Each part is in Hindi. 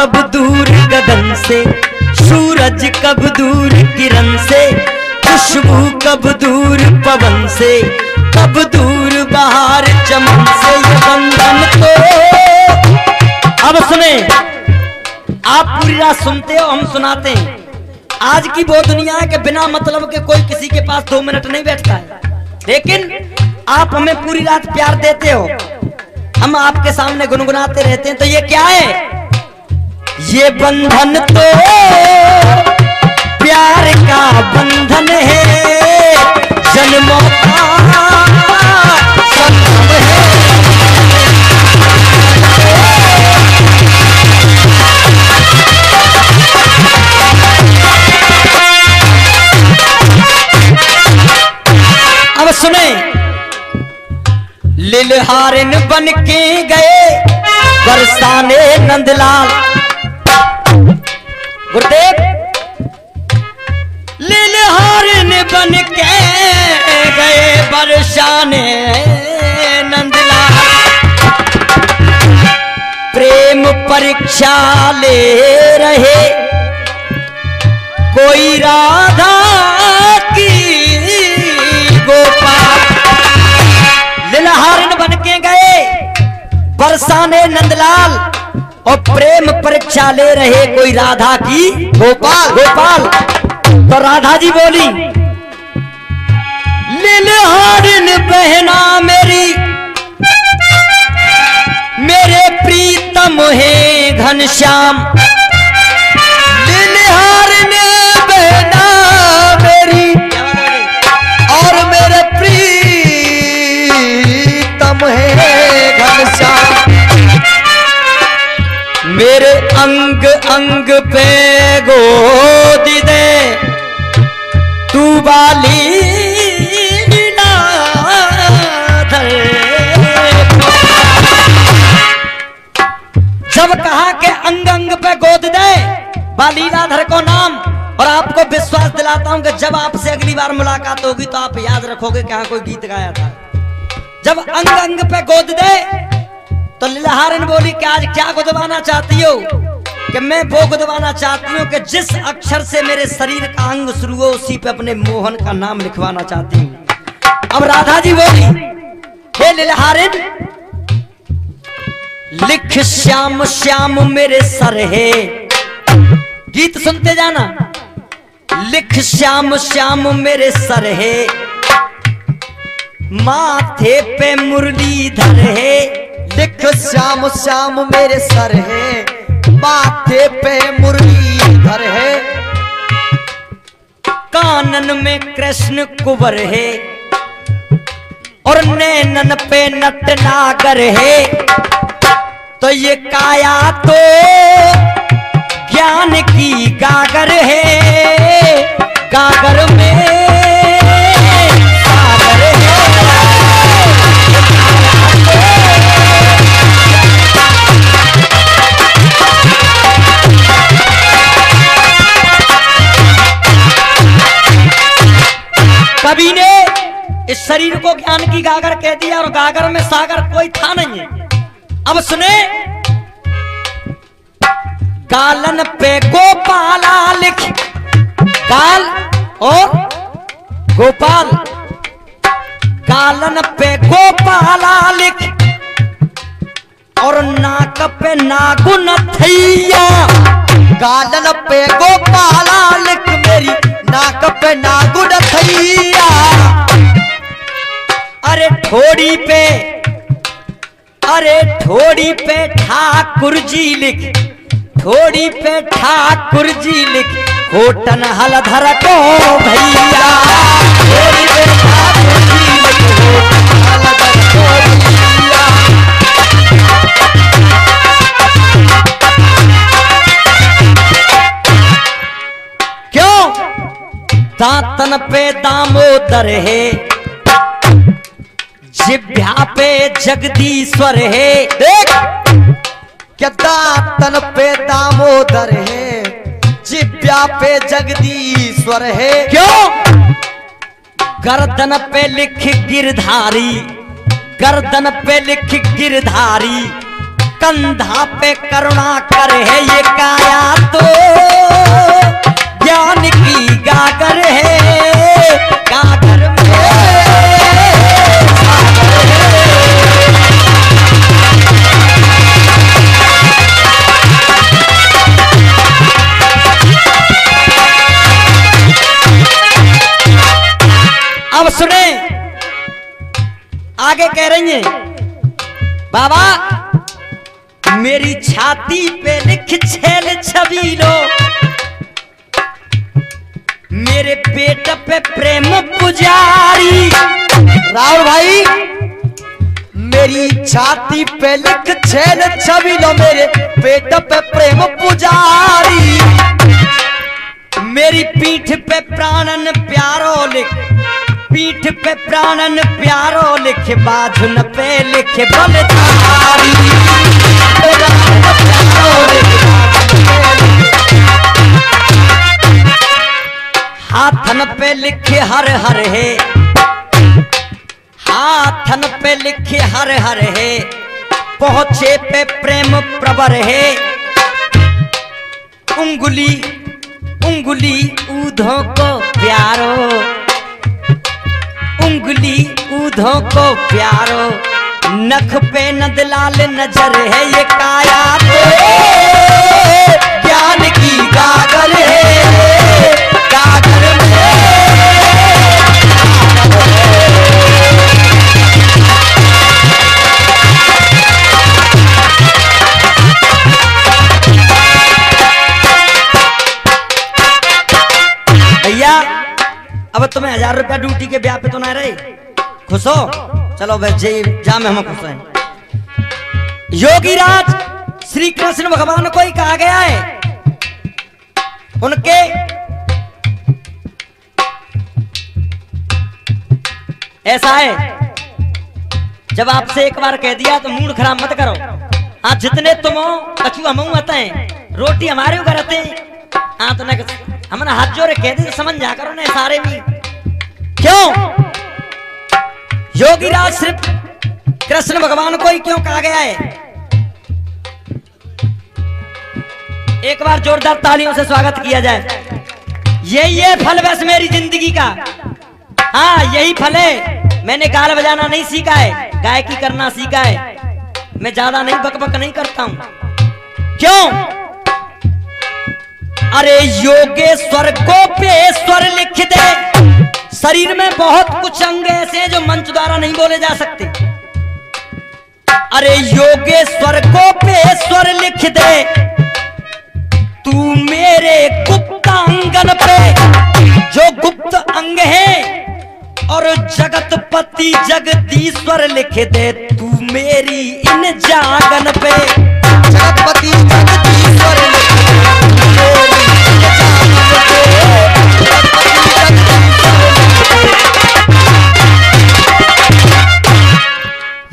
कब दूर गगन से, सूरज कब दूर किरण से, खुशबू कब दूर पवन से, कब दूर बहार चमन से। ये बंधन तो अब सुने, आप पूरी रात सुनते हो, हम सुनाते हैं। आज की वो दुनिया है कि बिना मतलब के कोई किसी के पास 2 मिनट नहीं बैठता है, लेकिन आप हमें पूरी रात प्यार देते हो, हम आपके सामने गुनगुनाते रहते हैं। तो ये क्या है? ये बंधन तो प्यार का बंधन है, जन्मों का संगम है। अब सुने, लिलहारिन बन के गए बरसाने नंदलाल। गुरुदेव, लिलहारिन बन के गए बरसाने नंदलाल, प्रेम परीक्षा ले रहे कोई राधा की गोपाल। लिलहारिन बन के गए बरसाने नंदलाल और प्रेम परीक्षा ले रहे कोई राधा की गोपाल गोपाल। तो राधा जी बोली, लिलहारिन बहना मेरी, मेरे प्रीतम है घनश्याम। लिलहारिन बहना मेरी और मेरे प्रीतम है घनश्याम। मेरे अंग अंग पे गोद दे तू बाली नाधर। जब कहा कि अंग अंग पे गोद दे बालीलाधर को नाम, और आपको विश्वास दिलाता हूं कि जब आपसे अगली बार मुलाकात होगी तो आप याद रखोगे कि हाँ कोई गीत गाया था। जब अंग अंग पे गोद दे, तो लिलहारिन बोली कि आज क्या गुदवाना चाहती हो? कि मैं वो गुदवाना चाहती हूँ कि जिस अक्षर से मेरे शरीर का अंग शुरू हो उसी पे अपने मोहन का नाम लिखवाना चाहती हूँ। अब राधा जी बोली, हे लिलहारिन, लिख श्याम श्याम मेरे सर है। गीत सुनते जाना। लिख श्याम श्याम मेरे सर है, माथे पे मुरलीधर है। लिख श्याम श्याम मेरे सर है, माथे पे मुरलीधर है। कानन में कृष्ण कुंवर है और नैनन पे नटनागर है। तो ये काया तो ज्ञान की गागर है, गागर में सागर है। कवि ने इस शरीर को ज्ञान की गागर कह दिया और गागर में सागर कोई था नहीं है। अब सुने, गालन पे गोपाला लिख, गाल और गोपाल, गालन पे गोपाला लिख और नाक पे नागुन थैया। गालन पे गोपाला लिख, मेरी नाक पे नागुन थैया। अरे ठोड़ी पे, अरे ठोड़ी पे ठाकुर जी लिख, ठोड़ी पे ठाकुर जी लिख, होटन हलधर को भैया। ठोड़ी पे ठाकुर जी लिख, होटन हलधर को भैया। क्यों? दांतन पे दामोदर है, जिभ्या पे जगदीश्वर है। देख, क्या दांतन पे दामोदर है, जिभ्या पे जगदीश्वर है। क्यों? गर्दन पे लिख गिरधारी, गर्दन पे लिख गिरधारी, कंधा पे करुणा कर है ये काया तो ज्ञान की गागर है, गागर में अब सुने आगे कह रही हैं, बाबा मेरी छाती पे लिख छेल छबीलो, मेरे पेट पे प्रेम पुजारी। राहुल भाई मेरी छाती पे लिख छेल छबीलो, मेरे पेट पे प्रेम पुजारी। मेरी पीठ पे प्राणन प्यारो लिख, पीठ पे प्राणन प्यारो लिख, बाजुन पे लिख बलधारी। हाथन पे लिखे हर हर है, हाथन पे लिखे हर हर है, पहुंचे पे प्रेम प्रवर है। उंगली उंगली ऊधों को प्यारो, उंगली ऊधों को प्यारो, नख पे नदलाल नजर है ये काया तो ज्ञान की गागर है, गागर में भैया अब तुम्हें 1000 रुपया ड्यूटी के ब्याह पे तो ना रहे, खुश हो? चलो बच्चे जा में हम खुश हैं। योगी राज श्री कृष्ण भगवान को ही कहा गया है, उनके ऐसा है जब आपसे एक बार कह दिया तो मूड खराब मत करो। हाँ जितने तुम हो कछु हम आते हैं, रोटी हमारे ऊपर आते हैं। हाँ तो ना हमने हाथ जोड़े कह दी तो समझ जा करो ना सारे भी क्यों। योगीराज सिर्फ कृष्ण भगवान को ही क्यों कहा गया है? एक बार जोरदार तालियों से स्वागत किया जाए। यही है फल बस मेरी जिंदगी का। हाँ यही फल है। मैंने गाल बजाना नहीं सीखा है, गायकी करना सीखा है। मैं ज्यादा नहीं बकबक नहीं करता हूं। क्यों? अरे योगेश्वर गोपेश्वर लिख दे। शरीर में बहुत कुछ अंग ऐसे हैं जो मंच द्वारा नहीं बोले जा सकते। अरे योगेश्वर गोपेश्वर लिख दे, तू मेरे गुप्त अंगन पे, जो गुप्त अंग है, और जगतपति जगदीश्वर लिख दे, तू मेरी इन जागन पे। जगतपति जगदीश्वर लिख दे,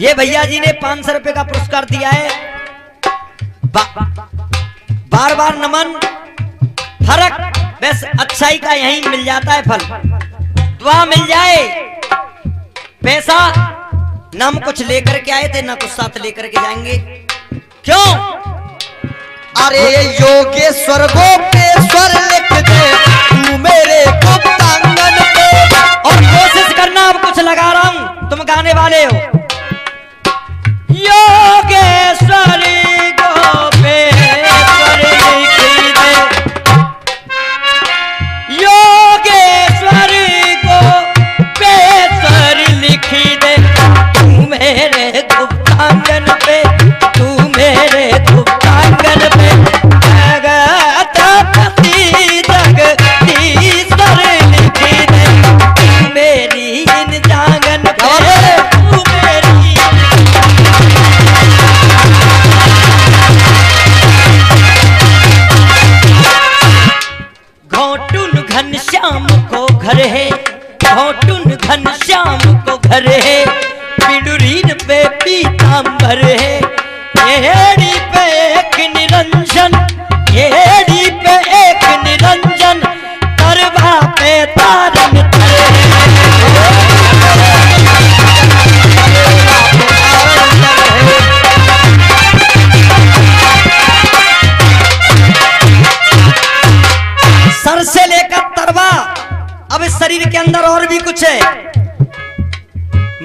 ये भैया जी ने 500 रुपए का पुरस्कार दिया है। बार बार नमन। फर्क बस अच्छाई का यहीं मिल जाता है फल। दुआ मिल जाए। पैसा ना हम कुछ लेकर के आए थे ना कुछ साथ लेकर के जाएंगे। क्यों? अरे योगेश्वर गोपेश्वर लिख दे, तू मेरे गुप्त आंगन पे। और कोशिश करना अब कुछ लगा रहा हूं, तुम गाने वाले हो। योगेश्वरी गोपेश्वर लिख दे, योगेश्वरी गोपेश्वर लिख दे, तू मेरे गुप्तांगन पे, तू मेरे गुप्तांगन पे। जगतपति जगदीश्वर लिख दे, तू मेरी इन जांगन पे, तू मेरी। घोटुन घनश्याम को घर है, घोटुन घनश्याम को घर है, पिडुरीन पे पीतांबर है, एड़ी पे एक निरंजन, एड़ी पे एक निरंजन, करवा पे तारन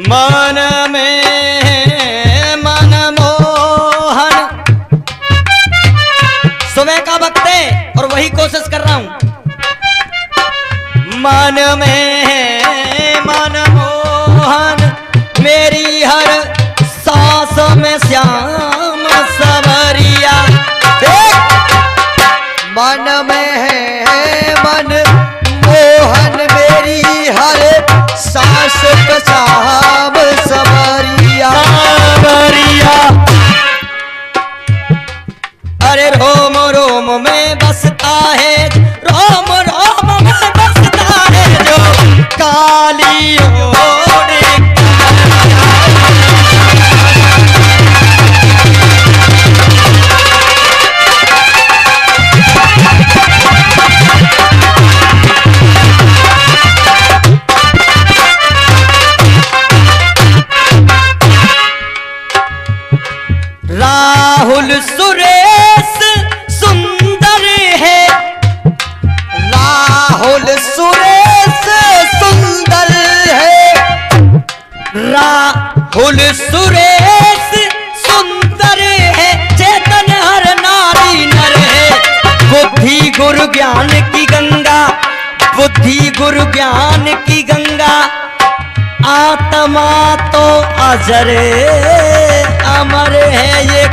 मन में मन मोहन। सुबह का वक्त है और वही कोशिश कर रहा हूं। मन में मन मोहन मेरी हर सांस में श्याम सवरिया। मन में है मन मोहन मेरी हर सांस पे श्याम सवरिया। अरे रोम रोम में बसता है, रोम रोम में बसता है जो काली ओढ़। राहुल सुरेश सुंदर है, राहुल सुरेश सुंदर है। राहुल सुरेश सुंदर है, चेतन हर नारी नर है। बुद्धि गुरु ज्ञान की गंगा, बुद्धि गुरु ज्ञान की गंगा। आत्मा तो अजर अमर है ये।